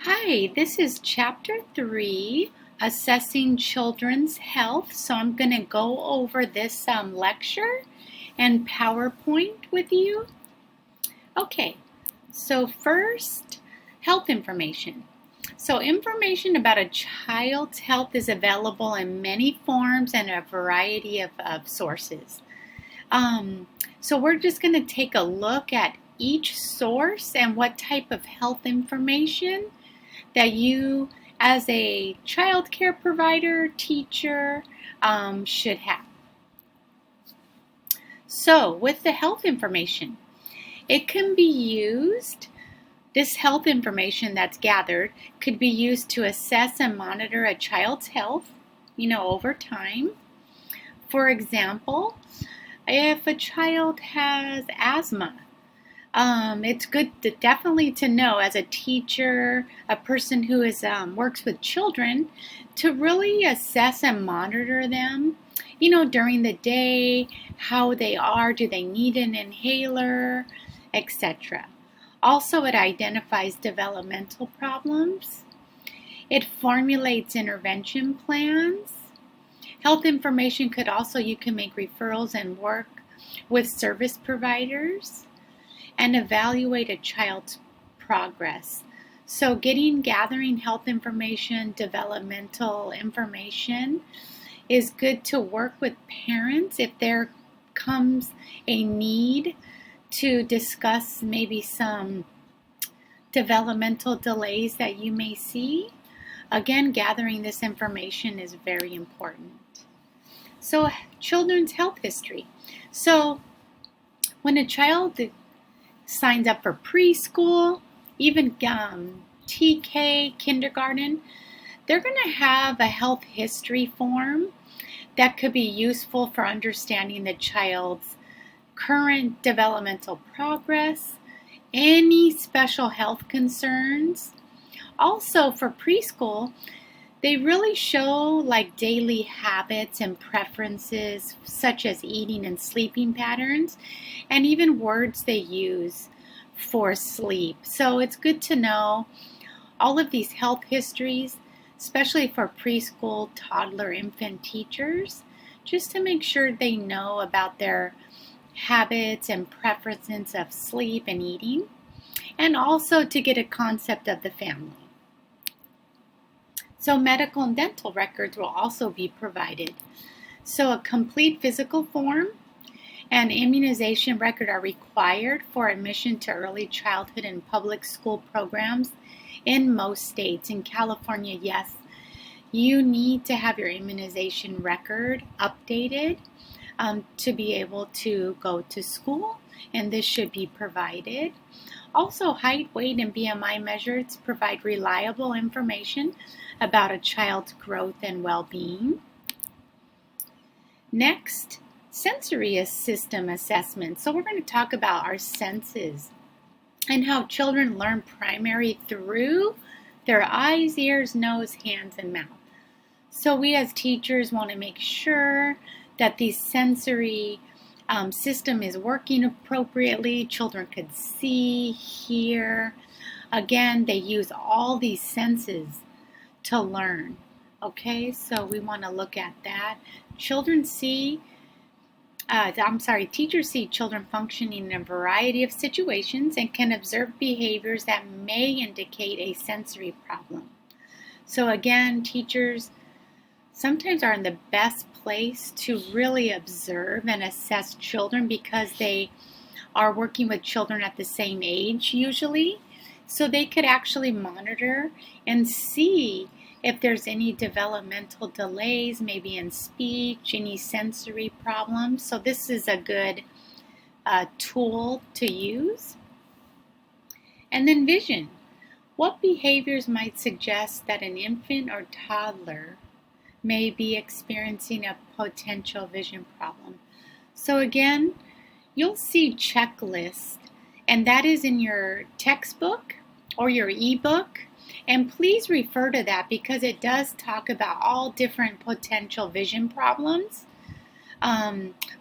Hi, this is Chapter 3, Assessing Children's Health. So I'm going to go over this lecture and PowerPoint with you. Okay, so first, health information. So information about a child's health is available in many forms and a variety of sources. So we're just going to take a look at each source and what type of health information that you as a child care provider, teacher, should have. So with the health information, it can be used, this health information that's gathered could be used to assess and monitor a child's health, over time. For example, if a child has asthma, it's good definitely to know as a teacher, a person who works with children, to really assess and monitor them, during the day, how they are, do they need an inhaler, etc. Also, it identifies developmental problems. It formulates intervention plans. Health information could also, you can make referrals and work with service providers and evaluate a child's progress. So gathering health information, developmental information is good to work with parents if there comes a need to discuss maybe some developmental delays that you may see. Again, gathering this information is very important. So children's health history. So when a child signs up for preschool, even TK, kindergarten, they're going to have a health history form that could be useful for understanding the child's current developmental progress, any special health concerns. Also for preschool, they really show like daily habits and preferences such as eating and sleeping patterns, and even words they use for sleep. So it's good to know all of these health histories, especially for preschool, toddler, infant teachers, just to make sure they know about their habits and preferences of sleep and eating, and also to get a concept of the family. So medical and dental records will also be provided. So a complete physical form and immunization record are required for admission to early childhood and public school programs in most states. In California, yes, you need to have your immunization record updated to be able to go to school, and this should be provided. Also, height, weight, and BMI measures provide reliable information about a child's growth and well-being. Next, sensory system assessment. So we're going to talk about our senses and how children learn primarily through their eyes, ears, nose, hands, and mouth. So we as teachers want to make sure that the sensory system is working appropriately. Children could see, hear. Again, they use all these senses to learn. Okay, so we want to look at that. Teachers see children functioning in a variety of situations and can observe behaviors that may indicate a sensory problem. So again, teachers sometimes are in the best place to really observe and assess children because they are working with children at the same age usually. So they could actually monitor and see if there's any developmental delays, maybe in speech, any sensory problems. So this is a good tool to use. And then vision. What behaviors might suggest that an infant or toddler may be experiencing a potential vision problem? So again, you'll see checklists, and that is in your textbook or your ebook. And please refer to that because it does talk about all different potential vision problems.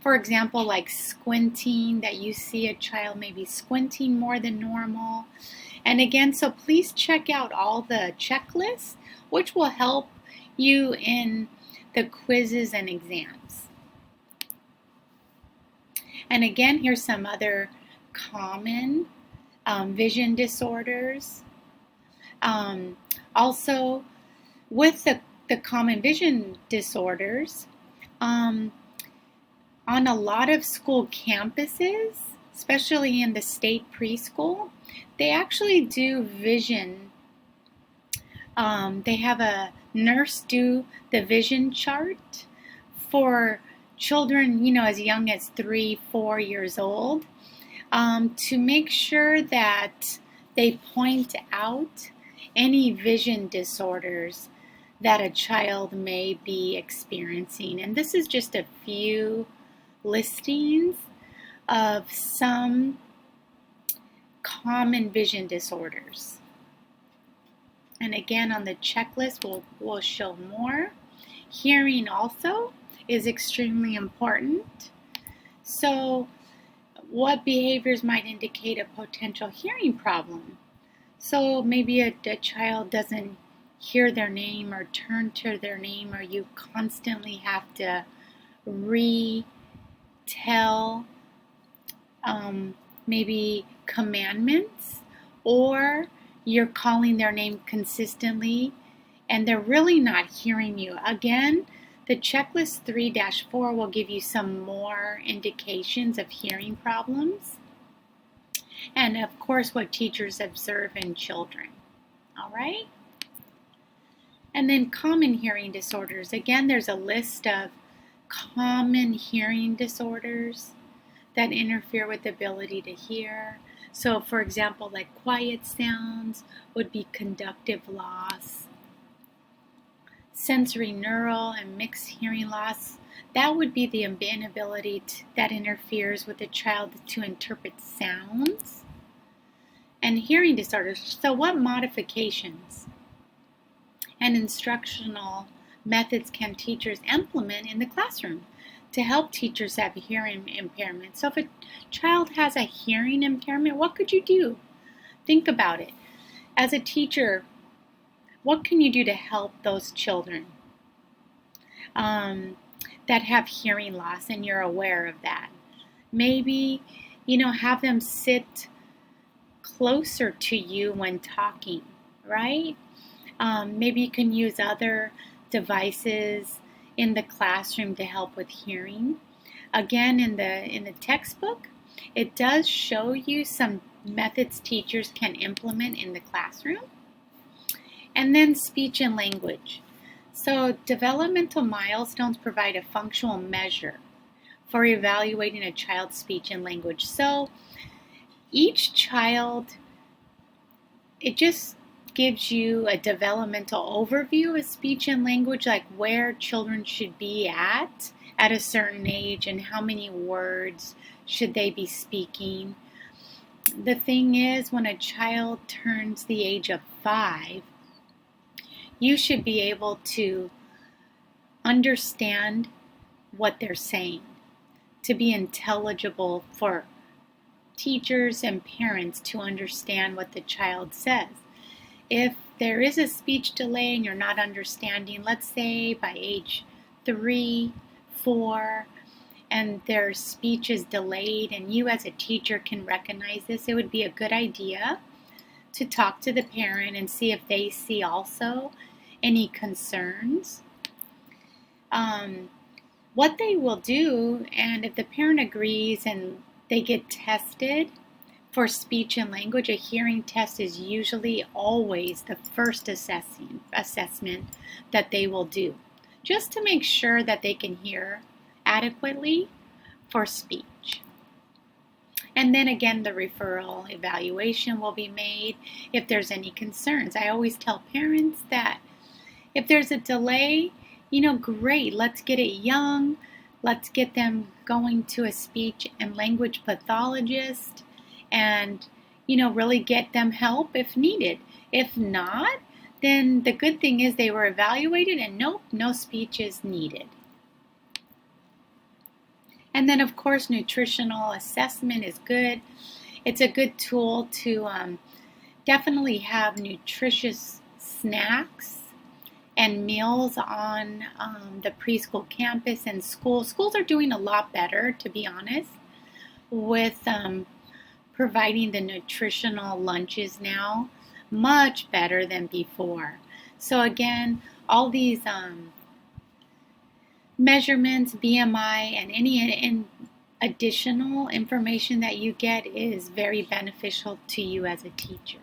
For example, like squinting, that you see a child maybe squinting more than normal. And again, so please check out all the checklists, which will help you in the quizzes and exams. And again, here's some other common vision disorders. Also, with the common vision disorders, on a lot of school campuses, especially in the state preschool, they actually do vision. They have a nurse do the vision chart for children, as young as 3, 4 years old, to make sure that they point out any vision disorders that a child may be experiencing. And this is just a few listings of some common vision disorders. And again, on the checklist, we'll show more. Hearing also is extremely important. So, what behaviors might indicate a potential hearing problem? So maybe a child doesn't hear their name or turn to their name, or you constantly have to retell maybe commandments, or you're calling their name consistently and they're really not hearing you. Again, the checklist 3-4 will give you some more indications of hearing problems, and of course what teachers observe in children. All right? And then common hearing disorders. Again, there's a list of common hearing disorders that interfere with the ability to hear. So for example, like quiet sounds would be conductive loss. Sensory neural and mixed hearing loss, that would be the inability that interferes with the child to interpret sounds. And hearing disorders, so what modifications and instructional methods can teachers implement in the classroom to help teachers have hearing impairment? So if a child has a hearing impairment, what could you do? Think about it. As a teacher, what can you do to help those children that have hearing loss and you're aware of that? Maybe, have them sit closer to you when talking, right? Maybe you can use other devices in the classroom to help with hearing. Again, in the textbook, it does show you some methods teachers can implement in the classroom. And then speech and language. So developmental milestones provide a functional measure for evaluating a child's speech and language. So each child, it just gives you a developmental overview of speech and language, like where children should be at a certain age and how many words should they be speaking. The thing is, when a child turns the age of 5, you should be able to understand what they're saying, to be intelligible for teachers and parents to understand what the child says. If there is a speech delay and you're not understanding, let's say by age 3, 4, and their speech is delayed and you as a teacher can recognize this, it would be a good idea to talk to the parent and see if they see also any concerns. What they will do, and if the parent agrees and they get tested for speech and language, a hearing test is usually always the first assessment that they will do, just to make sure that they can hear adequately for speech. And then again, the referral evaluation will be made if there's any concerns. I always tell parents that if there's a delay, great, let's get it young. Let's get them going to a speech and language pathologist and, really get them help if needed. If not, then the good thing is they were evaluated and nope, no speech is needed. And then, of course, nutritional assessment is good. It's a good tool to Definitely have nutritious snacks and meals on the preschool campus and schools. Schools are doing a lot better, to be honest, with providing the nutritional lunches now, much better than before. So again, all these measurements, BMI, and any additional information that you get is very beneficial to you as a teacher.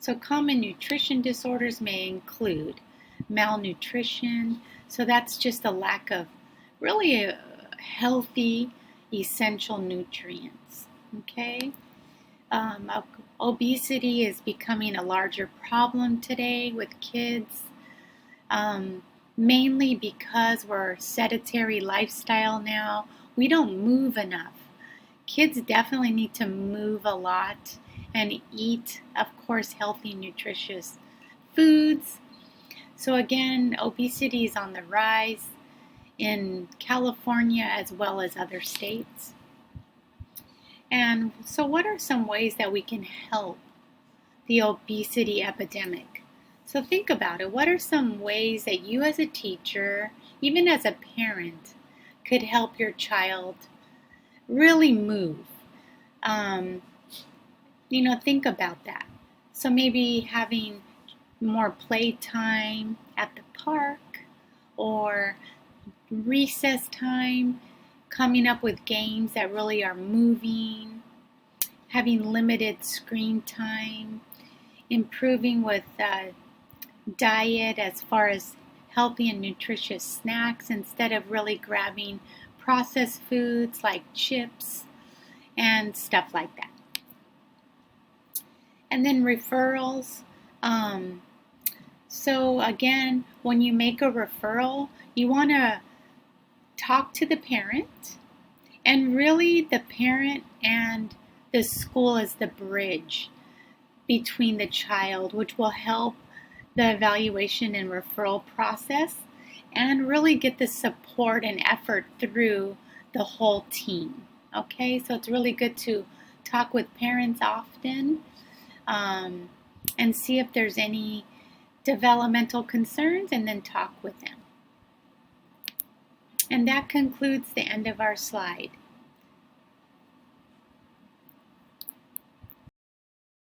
So common nutrition disorders may include malnutrition. So that's just a lack of really healthy, essential nutrients. Okay. Obesity is becoming a larger problem today with kids, mainly because we're sedentary lifestyle now. We don't move enough. Kids definitely need to move a lot and eat, of course, healthy, nutritious foods. So again, obesity is on the rise in California as well as other states. And so what are some ways that we can help the obesity epidemic? So think about it. What are some ways that you as a teacher, even as a parent, could help your child really move? Think about that. So maybe having more playtime at the park or recess time, coming up with games that really are moving, having limited screen time, improving with diet as far as healthy and nutritious snacks instead of really grabbing processed foods like chips and stuff like that. And then referrals. So again, when you make a referral, you want to talk to the parent, and really the parent and the school is the bridge between the child, which will help the evaluation and referral process and really get the support and effort through the whole team. Okay, so it's really good to talk with parents often and see if there's any developmental concerns and then talk with them. And that concludes the end of our slide.